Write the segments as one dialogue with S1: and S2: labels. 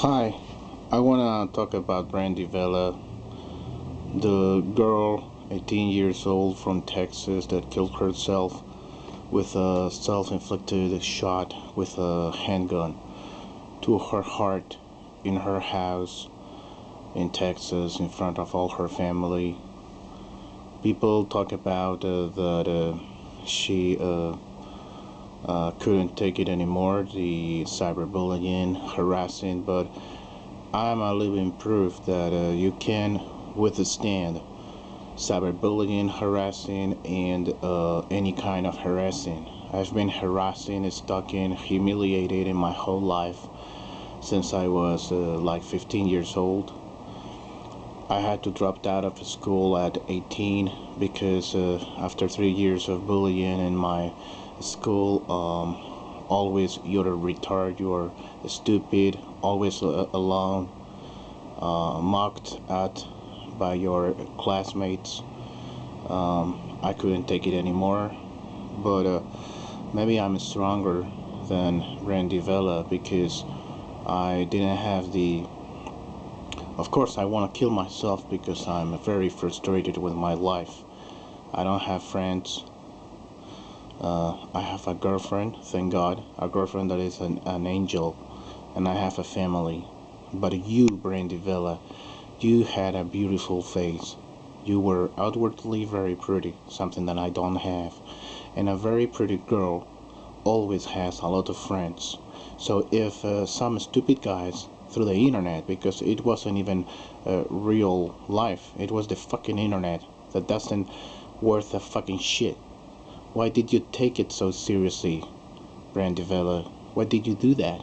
S1: Hi, I want to talk about Brandy Vela, the girl 18 years old from Texas that killed herself with a self-inflicted shot with a handgun to her heart in her house in Texas in front of all her family. People talk about that she couldn't take it anymore, the cyberbullying, harassing, but I'm a living proof that you can withstand cyberbullying, harassing, and any kind of harassing. I've been harassing, stalking, humiliated in my whole life since I was like 15 years old. I had to drop out of school at 18 because after 3 years of bullying in my school, always you're a retard, you're stupid, always alone, mocked at by your classmates. I couldn't take it anymore, but maybe I'm stronger than Brandy Vela because I didn't have the. Of course, I want to kill myself because I'm very frustrated with my life. I don't have friends. I have a girlfriend, thank God, a girlfriend that is an angel, and I have a family. But you, Brandy Vela, you had a beautiful face. You were outwardly very pretty, something that I don't have. And a very pretty girl always has a lot of friends. So if some stupid guys through the internet, because it wasn't even real life, it was the fucking internet that doesn't worth a fucking shit. Why did you take it so seriously, Brandy Vela? Why did you do that?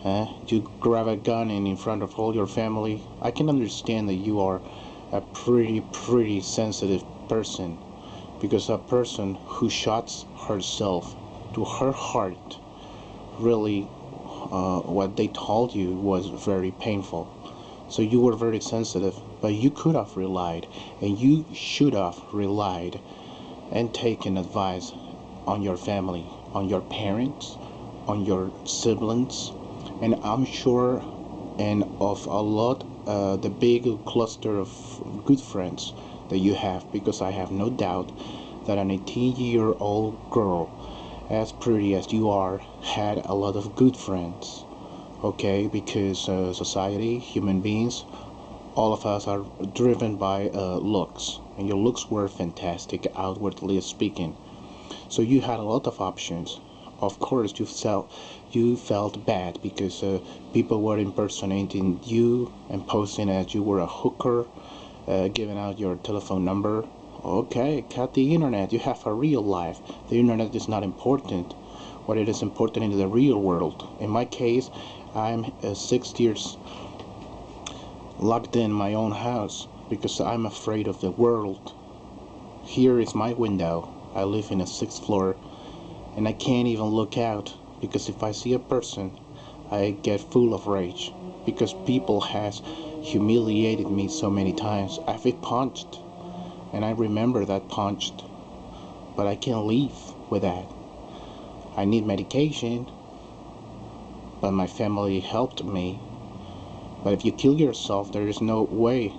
S1: Huh? You grab a gun and in front of all your family? I can understand that you are a pretty sensitive person, because a person who shoots herself to her heart, really, what they told you was very painful. So you were very sensitive, but you could have relied, and you should have relied and taken advice on your family, on your parents, on your siblings, and I'm sure, and of a lot, the big cluster of good friends that you have, because I have no doubt that an 18-year-old girl, as pretty as you are, had a lot of good friends. Okay, because society, human beings, all of us are driven by looks, and your looks were fantastic, outwardly speaking. So you had a lot of options. Of course, you felt bad because people were impersonating you and posting as you were a hooker, giving out your telephone number. Okay, cut the internet. You have a real life. The internet is not important. What it is important is the real world. In my case, I'm 6 years locked in my own house because I'm afraid of the world. Here is my window. I live in a sixth floor and I can't even look out because if I see a person, I get full of rage because people has humiliated me so many times. I've been punched and I remember that punched, but I can't live with that. I need medication, but my family helped me. But if you kill yourself, there is no way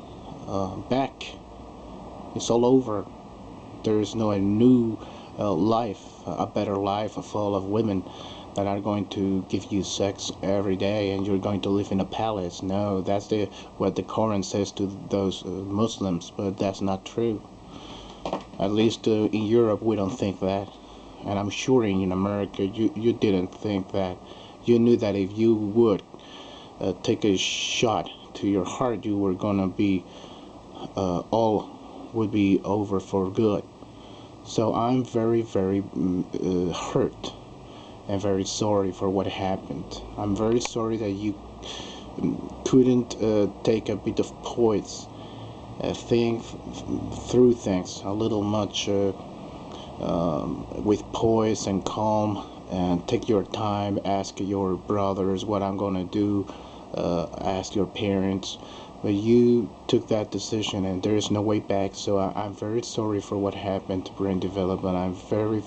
S1: back. It's all over. There is no a new life, a better life full of women that are going to give you sex every day and you're going to live in a palace. No, that's what the Quran says to those Muslims, but that's not true. At least in Europe we don't think that, and I'm sure in America you didn't think that. You knew that if you would take a shot to your heart, you were gonna be all would be over for good. So I'm very hurt and very sorry for what happened. I'm very sorry that you couldn't take a bit of poise, think through things a little much with poise and calm, and take your time, ask your brothers what I'm gonna do, ask your parents. But you took that decision and there is no way back. So I'm very sorry for what happened to brain development. I'm very,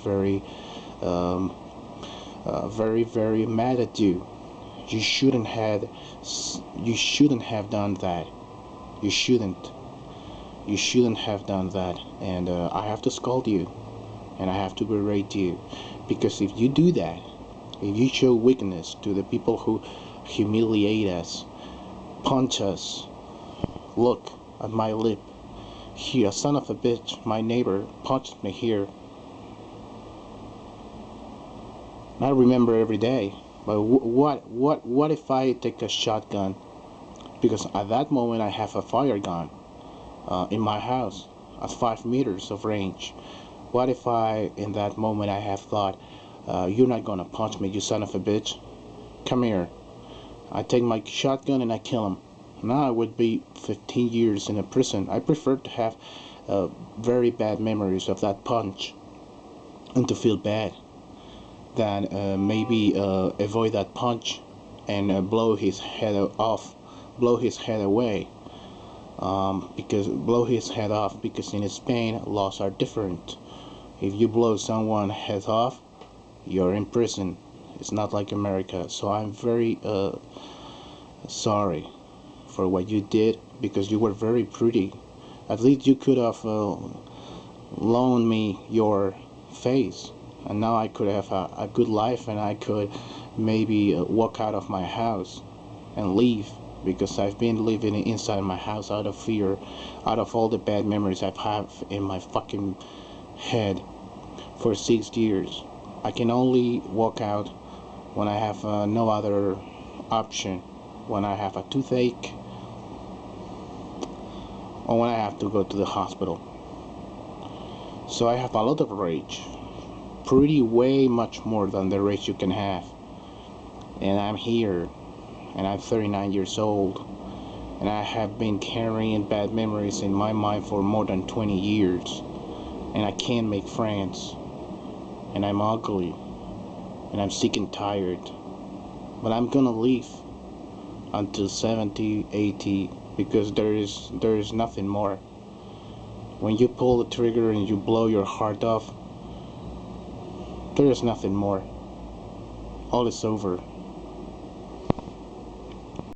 S1: very mad at you. You shouldn't have. You shouldn't have done that. You shouldn't. You shouldn't have done that. And I have to scold you, and I have to berate you, because if you do that, if you show weakness to the people who humiliate us, punch us, look at my lip. Here, son of a bitch, my neighbor punched me here. I remember every day. But what if I take a shotgun? Because at that moment I have a fire gun in my house at 5 meters of range. What if in that moment I have thought, you're not gonna punch me, you son of a bitch. Come here. I take my shotgun and I kill him. Now I would be 15 years in a prison. I prefer to have very bad memories of that punch and to feel bad than maybe avoid that punch and blow his head off, blow his head away. Because blow his head off, because in Spain laws are different. If you blow someone's head off, you're in prison. It's not like America. So I'm very sorry for what you did, because you were very pretty. At least you could have loaned me your face, and now I could have a good life, and I could maybe walk out of my house and leave, because I've been living inside my house out of fear, out of all the bad memories I've had in my fucking head for 6 years. I can only walk out when I have no other option, when I have a toothache, or when I have to go to the hospital. So I have a lot of rage, pretty way much more than the rage you can have. And I'm here, and I'm 39 years old, and I have been carrying bad memories in my mind for more than 20 years, and I can't make friends, and I'm ugly, and I'm sick and tired, but I'm gonna live until 70, 80, because there is nothing more. When you pull the trigger and you blow your heart off, there is nothing more. All is over.